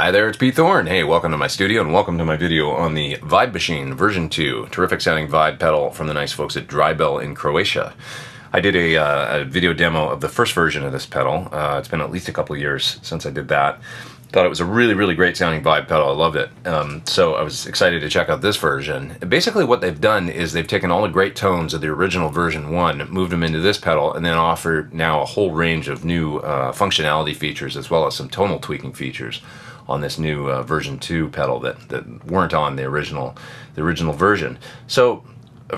Hi there, it's Pete Thorn. Hey, welcome to my studio and welcome to my video on the Vibe Machine version 2. Terrific sounding vibe pedal from the nice folks at Drybell in Croatia. I did a video demo of the first version of this pedal. It's been at least a couple of years since I did that. Thought it was a really great sounding vibe pedal. I loved it. So I was excited to check out this version. Basically what they've done is they've taken all the great tones of the original version 1, moved them into this pedal, and then offer now a whole range of new functionality features as well as some tonal tweaking features on this new version 2 pedal that weren't on the original version. So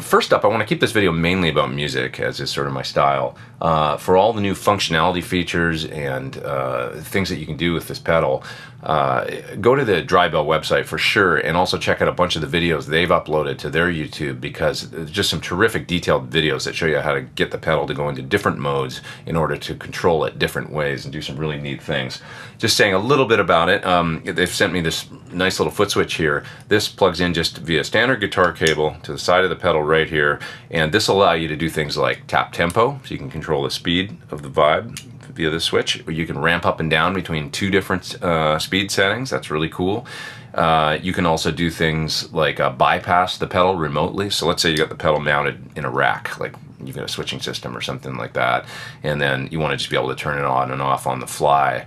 first up, I want to keep this video mainly about music, as is sort of my style. For all the new functionality features and things that you can do with this pedal, go to the Drybell website for sure, and also check out a bunch of the videos they've uploaded to their YouTube, because there's just some terrific detailed videos that show you how to get the pedal to go into different modes in order to control it different ways and do some really neat things. Just saying a little bit about it, they've sent me this nice little foot switch here. This plugs in just via standard guitar cable to the side of the pedal right here, and this will allow you to do things like tap tempo, so you can control the speed of the vibe via the switch, or you can ramp up and down between two different speed settings. That's really cool. You can also do things like bypass the pedal remotely. So let's say you got the pedal mounted in a rack, like you've got a switching system or something like that, and then you want to just be able to turn it on and off on the fly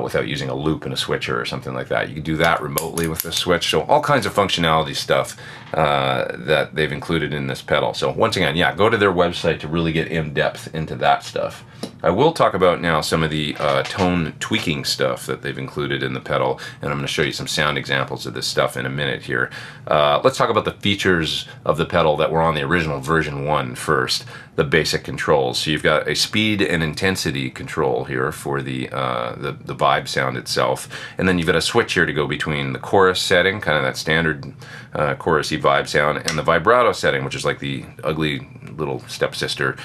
without using a loop and a switcher or something like that. You can do that remotely with this switch. So all kinds of functionality stuff that they've included in this pedal. So once again, yeah, go to their website to really get in depth into that stuff. I will talk about now some of the tone tweaking stuff that they've included in the pedal, and I'm going to show you some sound examples of this stuff in a minute here. Let's talk about the features of the pedal that were on the original version 1 first, the basic controls. So you've got a speed and intensity control here for the vibe sound itself, and then you've got a switch here to go between the chorus setting, kind of that standard chorusy vibe sound, and the vibrato setting, which is like the ugly little stepsister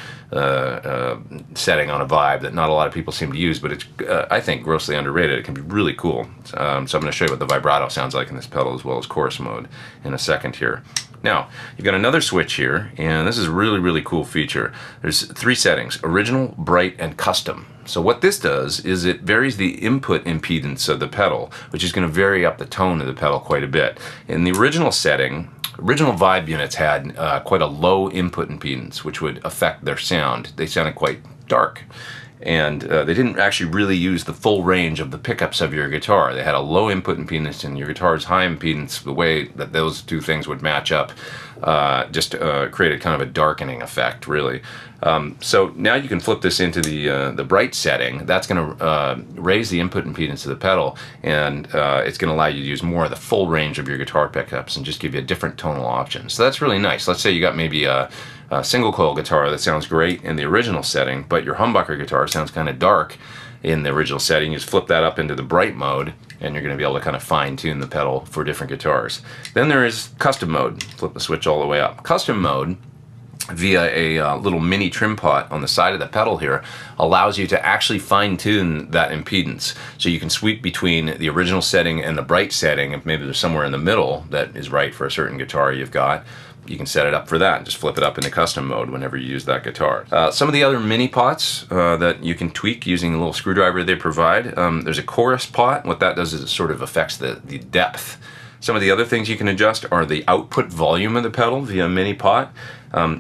setting on a vibe that not a lot of people seem to use, but it's I think grossly underrated. It can be really cool. So I'm going to show you what the vibrato sounds like in this pedal as well as chorus mode in a second here. Now, you've got another switch here, and this is a really cool feature. There's 3 settings: original, bright, and custom. So what this does is it varies the input impedance of the pedal, which is going to vary up the tone of the pedal quite a bit. In the original setting, original vibe units had quite a low input impedance, which would affect their sound. They sounded quite dark, and they didn't actually really use the full range of the pickups of your guitar. They had a low input impedance and your guitar's high impedance. The way that those two things would match up just created kind of a darkening effect, really. So now you can flip this into the bright setting. That's going to raise the input impedance of the pedal, and it's going to allow you to use more of the full range of your guitar pickups and just give you a different tonal option. So that's really nice. Let's say you got maybe a single coil guitar that sounds great in the original setting, but your humbucker guitar sounds kind of dark in the original setting. You just flip that up into the bright mode, and you're going to be able to kind of fine-tune the pedal for different guitars. Then there is custom mode. Flip the switch all the way up. Custom mode, via a little mini trim pot on the side of the pedal here, allows you to actually fine-tune that impedance. So you can sweep between the original setting and the bright setting. If maybe there's somewhere in the middle that is right for a certain guitar you've got, you can set it up for that and just flip it up into custom mode whenever you use that guitar. Some of the other mini pots that you can tweak using a little screwdriver they provide. There's a chorus pot. What that does is it sort of affects the depth. Some of the other things you can adjust are the output volume of the pedal via a mini pot.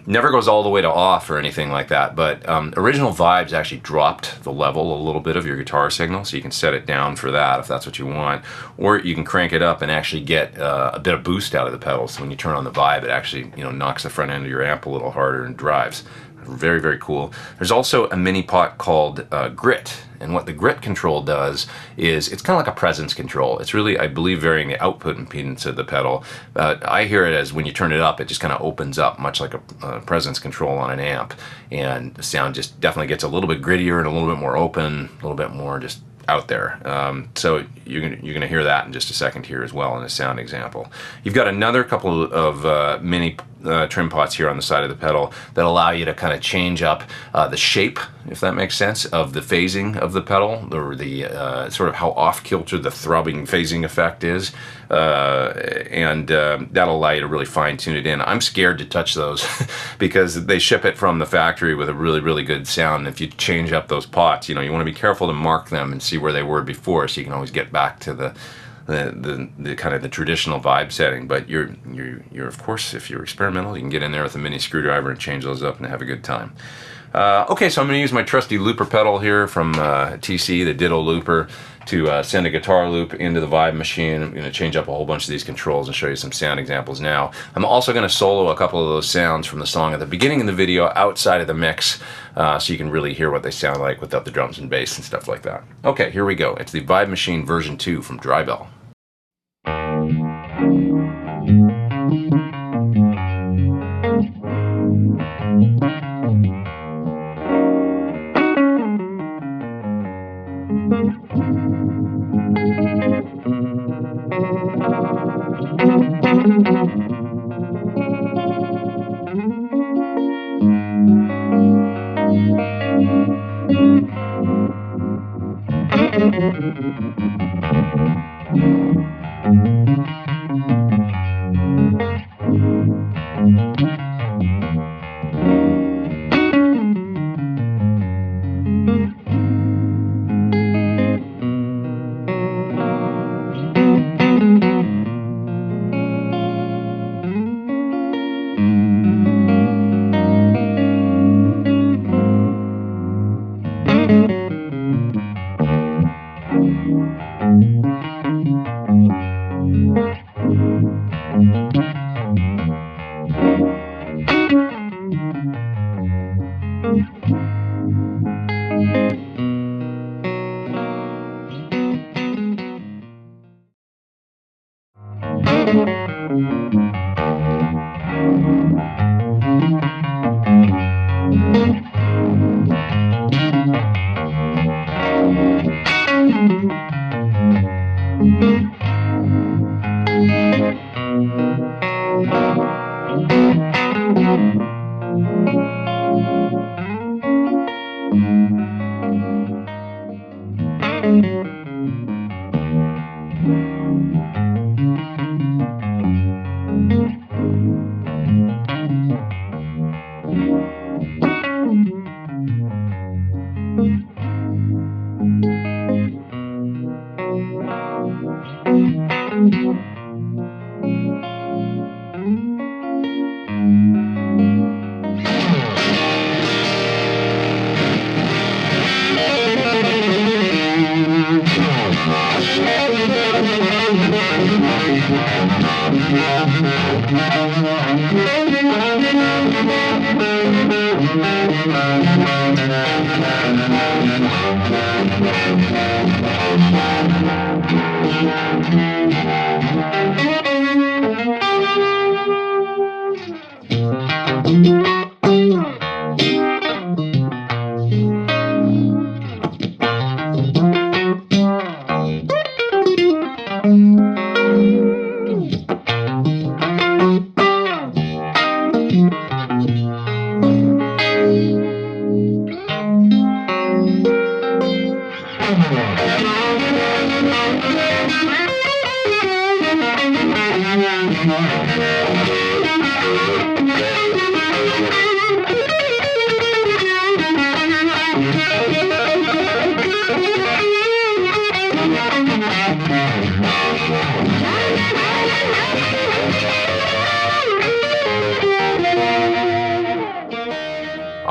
Never goes all the way to off or anything like that, but original vibes actually dropped the level a little bit of your guitar signal, so you can set it down for that if that's what you want, or you can crank it up and actually get a bit of boost out of the pedal. So when you turn on the vibe, it actually knocks the front end of your amp a little harder and drives. Very cool. There's also a mini pot called Grit, and what the Grit control does is it's kind of like a presence control. It's really, I believe, varying the output impedance of the pedal. I hear it as when you turn it up, it just kind of opens up, much like a presence control on an amp, and the sound just definitely gets a little bit grittier and a little bit more open, a little bit more just out there. So you're gonna hear that in just a second here as well in a sound example. You've got another couple of mini trim pots here on the side of the pedal that allow you to kind of change up the shape, if that makes sense, of the phasing of the pedal, or the sort of how off-kilter the throbbing phasing effect is, and that'll allow you to really fine-tune it in. I'm scared to touch those because they ship it from the factory with a really good sound. If you change up those pots, you know, you want to be careful to mark them and see where they were before, so you can always get back to the kind of the traditional vibe setting. But you're of course, if you're experimental, you can get in there with a mini screwdriver and change those up and have a good time. Okay, so I'm going to use my trusty looper pedal here from TC, the Ditto looper, to send a guitar loop into the Vibe Machine. I'm going to change up a whole bunch of these controls and show you some sound examples now. I'm also going to solo a couple of those sounds from the song at the beginning of the video outside of the mix, so you can really hear what they sound like without the drums and bass and stuff like that. Okay, here we go. It's the Vibe Machine version 2 from Drybell.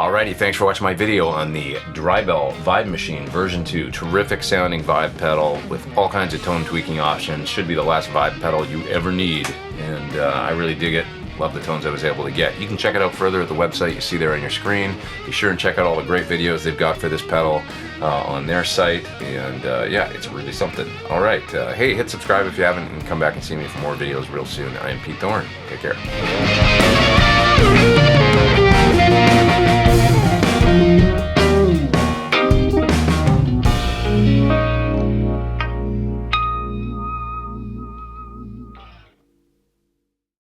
Alrighty, thanks for watching my video on the Drybell Vibe Machine version 2. Terrific sounding vibe pedal with all kinds of tone tweaking options. Should be the last vibe pedal you ever need, and I really dig it. Love the tones I was able to get. You can check it out further at the website you see there on your screen. Be sure and check out all the great videos they've got for this pedal on their site, and yeah, it's really something. Alright, hey, hit subscribe if you haven't, and come back and see me for more videos real soon. I am Pete Thorn. Take care.